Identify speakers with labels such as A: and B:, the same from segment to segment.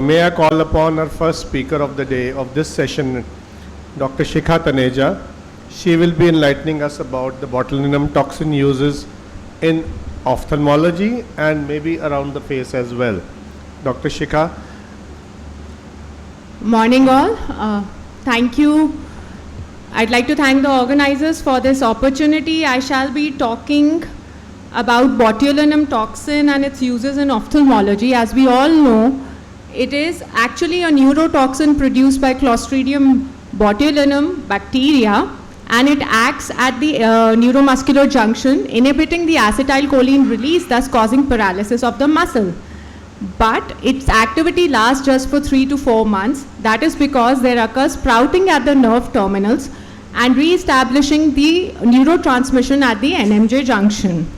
A: May I call upon our first speaker of the day of this session, Dr. Shikha Taneja. She will be enlightening us about the botulinum toxin uses in ophthalmology and maybe around the face as well. Dr. Shikha.
B: Morning all. Thank you. I'd like to thank the organizers for this opportunity. I shall be talking about botulinum toxin and its uses in ophthalmology. As we all know, it is actually a neurotoxin produced by Clostridium botulinum bacteria, and it acts at the neuromuscular junction, inhibiting the acetylcholine release, thus causing paralysis of the muscle. But its activity lasts just for 3 to 4 months. That is because there occurs sprouting at the nerve terminals and re-establishing the neurotransmission at the NMJ junction.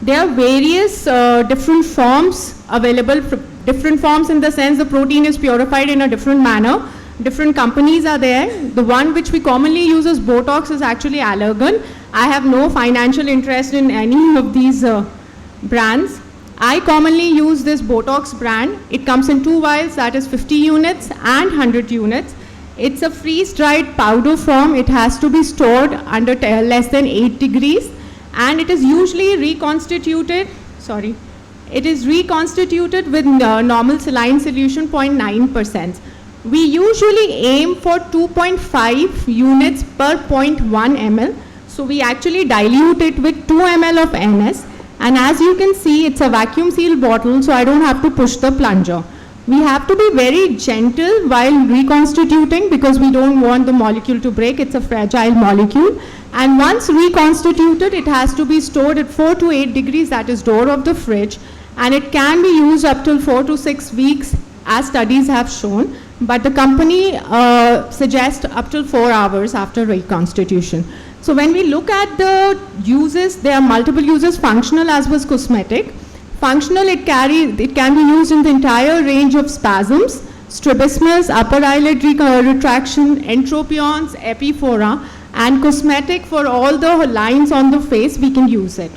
B: There are various different forms available, different forms in the sense the protein is purified in a different manner. Different companies are there. The one which we commonly use as Botox is actually Allergan. I have no financial interest in any of these brands. I commonly use this Botox brand. It comes in 2 vials, that is 50 units and 100 units. It's a freeze-dried powder form. It has to be stored under less than 8 degrees. And it is usually reconstituted, it is reconstituted with normal saline solution 0.9%. We usually aim for 2.5 units per 0.1 ml. So we actually dilute it with 2 ml of NS. And as you can see, it's a vacuum sealed bottle, so I don't have to push the plunger. We have to be very gentle while reconstituting because we don't want the molecule to break. It's a fragile molecule. And once reconstituted, it has to be stored at 4 to 8 degrees, that is door of the fridge. And it can be used up till 4 to 6 weeks, as studies have shown. But the company suggests up till 4 hours after reconstitution. So when we look at the uses, there are multiple uses, functional as well as cosmetic. Functional, it can be used in the entire range of spasms, strabismus, upper eyelid retraction, entropions, epiphora, and cosmetic for all the lines on the face, we can use it.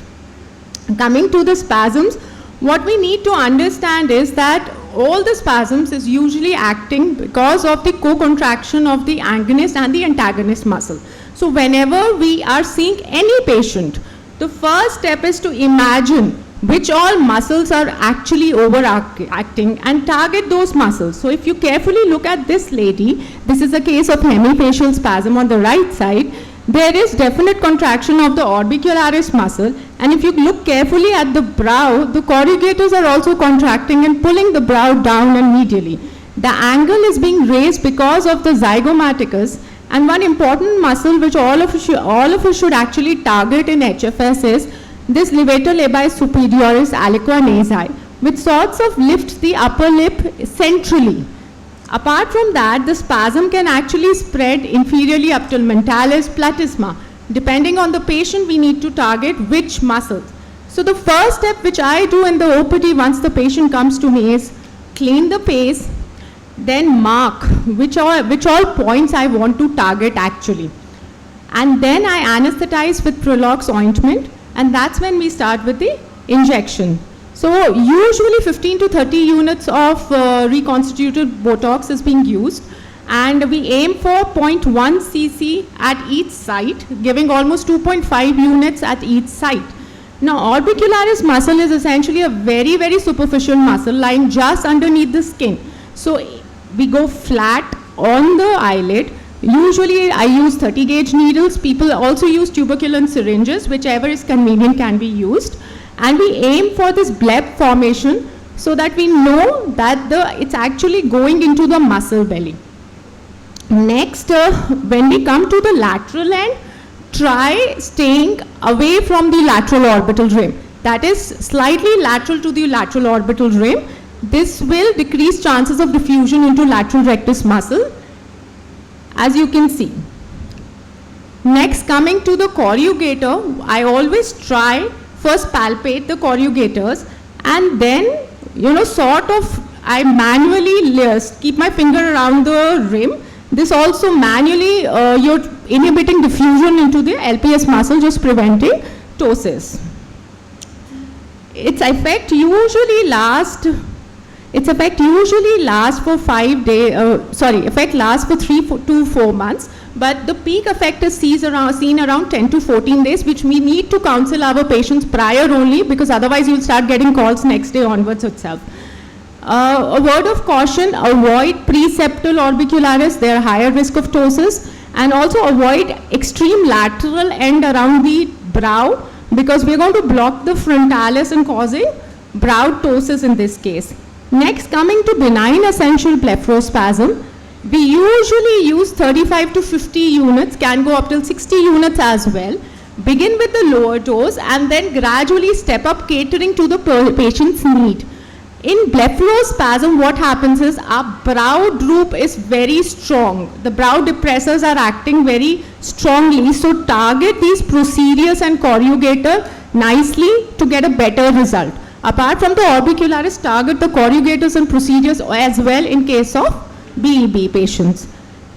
B: Coming to the spasms, what we need to understand is that all the spasms is usually acting because of the co-contraction of the agonist and the antagonist muscle. So whenever we are seeing any patient, the first step is to imagine which all muscles are actually overacting and target those muscles. So if you carefully look at this lady, this is a case of hemifacial spasm on the right side. There is definite contraction of the orbicularis muscle, and if you look carefully at the brow, the corrugators are also contracting and pulling the brow down and medially. The angle is being raised because of the zygomaticus, and one important muscle which all of us should actually target in HFS is this levator labii superioris aliqua nasi, which sorts of lifts the upper lip centrally. Apart from that, the spasm can actually spread inferiorly up till mentalis platysma. Depending on the patient, we need to target which muscles. So the first step which I do in the OPD once the patient comes to me is clean the face, then mark which all points I want to target actually. And then I anesthetize with Prolox ointment, and that's when we start with the injection. So usually 15 to 30 units of reconstituted Botox is being used, and we aim for 0.1 cc at each site, giving almost 2.5 units at each site. Now orbicularis muscle is essentially a very, very superficial muscle lying just underneath the skin. So we go flat on the eyelid. Usually I use 30 gauge needles. People also use tuberculin syringes, whichever is convenient can be used. And we aim for this bleb formation so that we know that it's actually going into the muscle belly. Next, when we come to the lateral end, try staying away from the lateral orbital rim. That is slightly lateral to the lateral orbital rim. This will decrease chances of diffusion into lateral rectus muscle, as you can see. Next, coming to the corrugator, I always try first palpate the corrugators, and then I manually keep my finger around the rim. This also manually you're inhibiting diffusion into the LPS muscle, just preventing ptosis. Its effect usually lasts Its effect usually lasts for 5 days, effect lasts for 3 to 4 months, but the peak effect is seen around 10 to 14 days, which we need to counsel our patients prior only, because otherwise you'll start getting calls next day onwards itself. A word of caution, avoid preseptal orbicularis, they are higher risk of ptosis, and also avoid extreme lateral end around the brow, because we're going to block the frontalis and causing brow ptosis in this case. Next, coming to benign essential blepharospasm, we usually use 35 to 50 units, can go up till 60 units as well. Begin with the lower dose and then gradually step up, catering to the patient's need. In blepharospasm, what happens is our brow droop is very strong. The brow depressors are acting very strongly, so target these procedures and corrugator nicely to get a better result. Apart from the orbicularis, target the corrugators and procedures as well in case of BEB patients.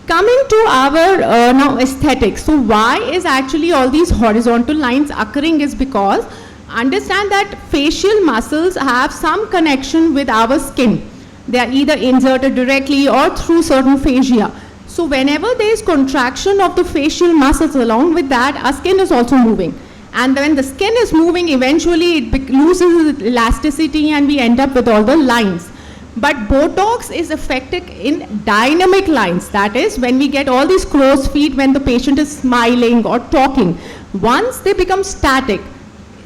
B: Coming to our now aesthetics. So why is actually all these horizontal lines occurring is because understand that facial muscles have some connection with our skin. They are either inserted directly or through certain fascia. So whenever there is contraction of the facial muscles, along with that, our skin is also moving. And when the skin is moving, eventually it loses elasticity and we end up with all the lines. But Botox is effective in dynamic lines. That is, when we get all these crow's feet when the patient is smiling or talking, once they become static,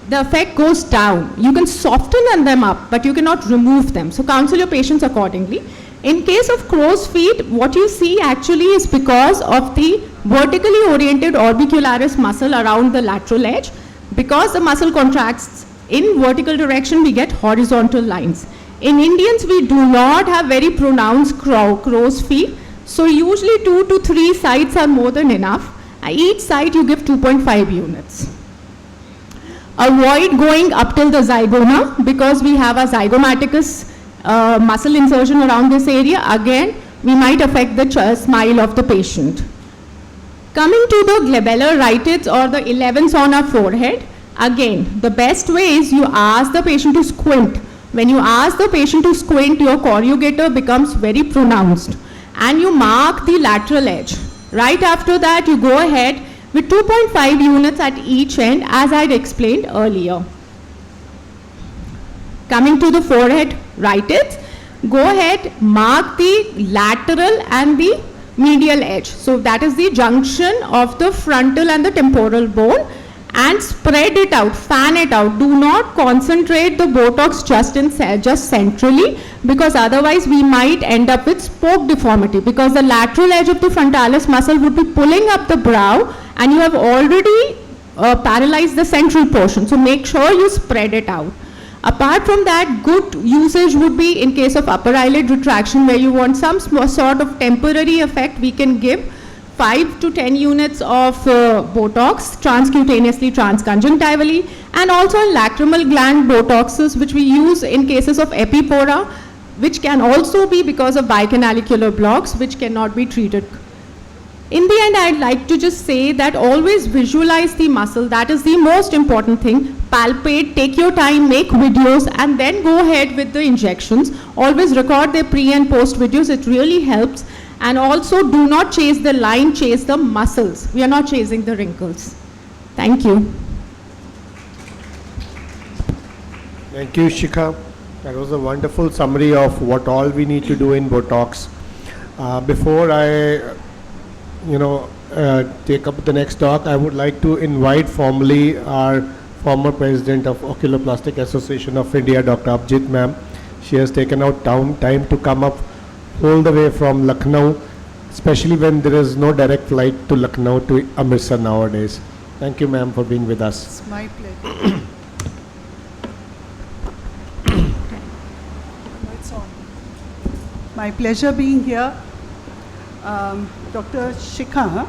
B: the effect goes down. You can soften them up, but you cannot remove them. So counsel your patients accordingly. In case of crow's feet, what you see actually is because of the vertically oriented orbicularis muscle around the lateral edge. Because the muscle contracts in vertical direction, we get horizontal lines. In Indians, we do not have very pronounced crow's feet. So usually 2 to 3 sides are more than enough. Each side you give 2.5 units. Avoid going up till the zygoma, because we have a zygomaticus muscle insertion around this area. Again, we might affect the smile of the patient. Coming to the glabellar rhytids or the 11s on our forehead, again, the best way is you ask the patient to squint. When you ask the patient to squint, your corrugator becomes very pronounced and you mark the lateral edge. Right after that, you go ahead with 2.5 units at each end, as I had explained earlier. Coming to the forehead rhytids, go ahead, mark the lateral and the medial edge. So that is the junction of the frontal and the temporal bone, and spread it out, fan it out. Do not concentrate the Botox just centrally, because otherwise we might end up with spoke deformity, because the lateral edge of the frontalis muscle would be pulling up the brow and you have already paralyzed the central portion. So make sure you spread it out. Apart from that, good usage would be in case of upper eyelid retraction, where you want some sort of temporary effect. We can give 5 to 10 units of Botox transcutaneously, transconjunctivally, and also in lacrimal gland Botoxes, which we use in cases of epipora, which can also be because of bicanalicular blocks, which cannot be treated. In the end, I'd like to just say that always visualize the muscle. That is the most important thing. Palpate, take your time, make videos, and then go ahead with the injections. Always record their pre and post videos. It really helps. And also, do not chase the line, chase the muscles. We are not chasing the wrinkles. Thank you.
A: Thank you, Shikha. That was a wonderful summary of what all we need to do in Botox. Before I take up the next talk, I would like to invite formally our former president of Oculoplastic Association of India, Dr. Abhijit ma'am. She has taken out time to come up all the way from Lucknow, especially when there is no direct flight to Lucknow to Amritsar nowadays. Thank you, ma'am, for being with us.
C: It's my pleasure. It's on. My pleasure being here. Dr. Shikha.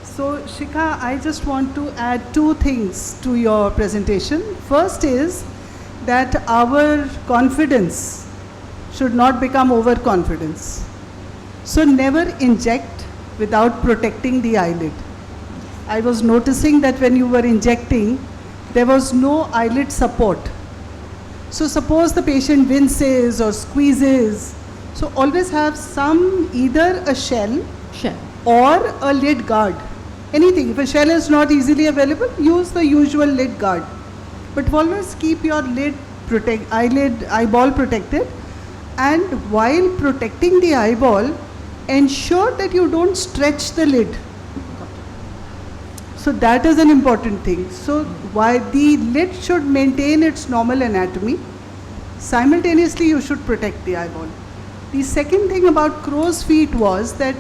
C: So, Shikha, I just want to add 2 things to your presentation. First is that our confidence should not become overconfidence. So never inject without protecting the eyelid. I was noticing that when you were injecting, there was no eyelid support. So suppose the patient winces or squeezes, so always have some, either a shell
B: Sure.
C: or a lid guard. Anything. If a shell is not easily available, use the usual lid guard. But always keep your eyeball protected, and while protecting the eyeball, ensure that you don't stretch the lid. So that is an important thing. So why the lid should maintain its normal anatomy. Simultaneously, you should protect the eyeball. The second thing about crow's feet was that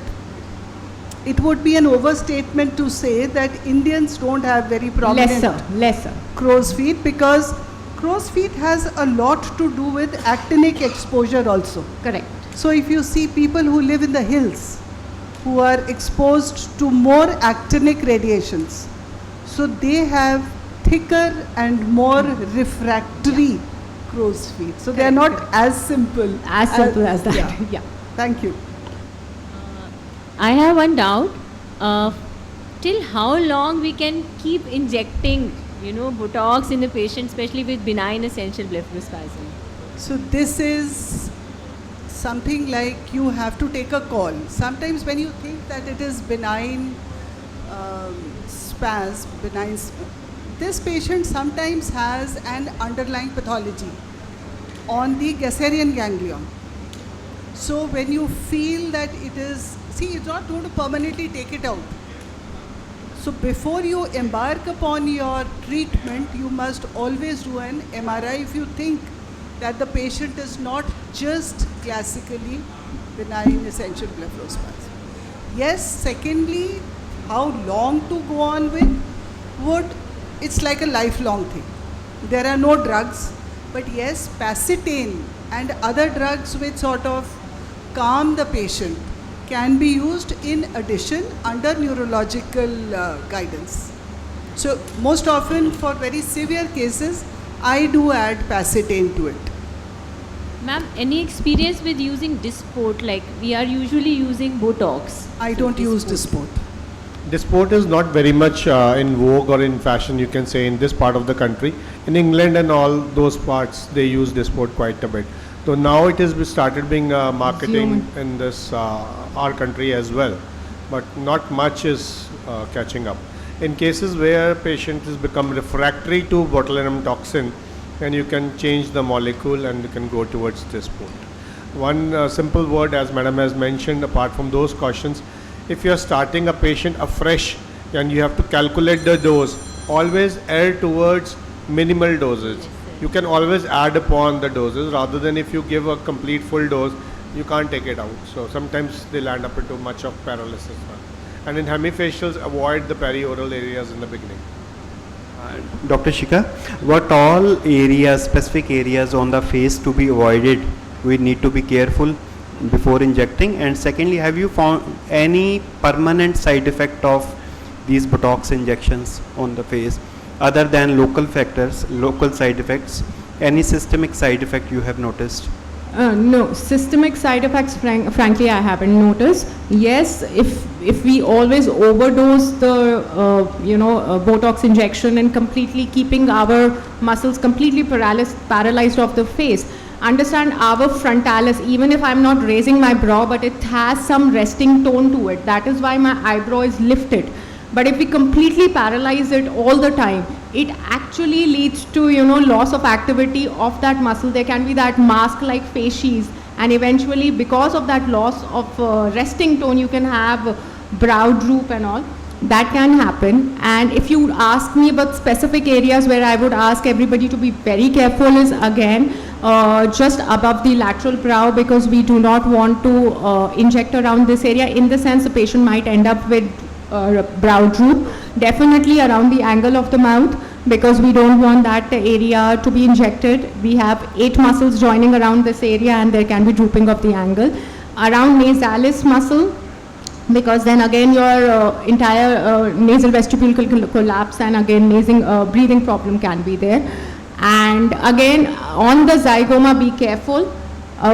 C: it would be an overstatement to say that Indians don't have very prominent
B: Lesser.
C: crow's feet, because crow's feet has a lot to do with actinic exposure also.
B: Correct.
C: So if you see people who live in the hills, who are exposed to more actinic radiations, so they have thicker and more refractory crow's feet. So they are not as simple.
B: As simple as that.
C: Yeah.
B: Yeah.
C: Thank you.
D: I have one doubt. Till how long we can keep injecting, Botox in the patient, especially with benign essential blepharospasm?
C: So this is something like you have to take a call. Sometimes when you think that it is benign this patient sometimes has an underlying pathology on the Gasserian ganglion. So when you feel that it is, it's not going to permanently take it out. So before you embark upon your treatment, you must always do an MRI if you think that the patient is not just classically benign essential blepharospasm. Yes, secondly, how long to go on with it's like a lifelong thing. There are no drugs, but yes, Pacitane and other drugs which sort of calm the patient can be used in addition under neurological guidance. So most often for very severe cases, I do add Pacitane to it.
D: Ma'am, any experience with using Dysport? Like we are usually using Botox.
C: I don't use Dysport.
A: Dysport is not very much in vogue or in fashion, you can say, in this part of the country. In England and all those parts, they use Dysport quite a bit. So now it has started being marketing in this our country as well, but not much is catching up. In cases where patient has become refractory to botulinum toxin, then you can change the molecule and you can go towards Dysport. One simple word, as Madam has mentioned, apart from those cautions, if you are starting a patient afresh and you have to calculate the dose, always err towards minimal dosage. You can always add upon the doses, rather than if you give a complete full dose, you can't take it out. So sometimes they land up into much of paralysis. And in hemifacials, avoid the perioral areas in the beginning.
E: Dr. Shikha, what all areas, specific areas on the face to be avoided, we need to be careful before injecting? And secondly, have you found any permanent side effect of these Botox injections on the face other than local factors, local side effects? Any systemic side effect you have noticed?
B: No, systemic side effects, frankly, I haven't noticed. Yes, if we always overdose the, Botox injection and completely keeping our muscles completely paralyzed of the face, understand our frontalis, even if I'm not raising my brow, but it has some resting tone to it. That is why my eyebrow is lifted. But if we completely paralyze it all the time, it actually leads to, loss of activity of that muscle. There can be that mask-like facies, and eventually because of that loss of resting tone, you can have brow droop and all. That can happen. And if you ask me about specific areas where I would ask everybody to be very careful is again, just above the lateral brow, because we do not want to inject around this area. In the sense, the patient might end up with brow droop, definitely around the angle of the mouth, because we don't want that area to be injected. We have 8 muscles joining around this area, and there can be drooping of the angle. Around nasalis muscle, because then again your entire nasal vestibule will collapse, and again breathing problem can be there. And again on the zygoma, be careful.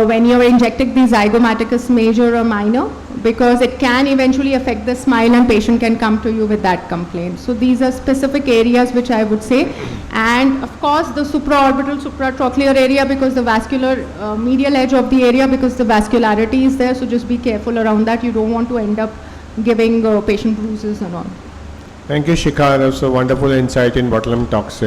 B: when you're injecting the zygomaticus major or minor, because it can eventually affect the smile and patient can come to you with that complaint. So these are specific areas which I would say. And of course the supraorbital, supratrochlear area, because the vascular medial edge of the area, because the vascularity is there, so just be careful around that. You don't want to end up giving patient bruises and all.
A: Thank you, Shikha. That was a wonderful insight in botulinum toxin.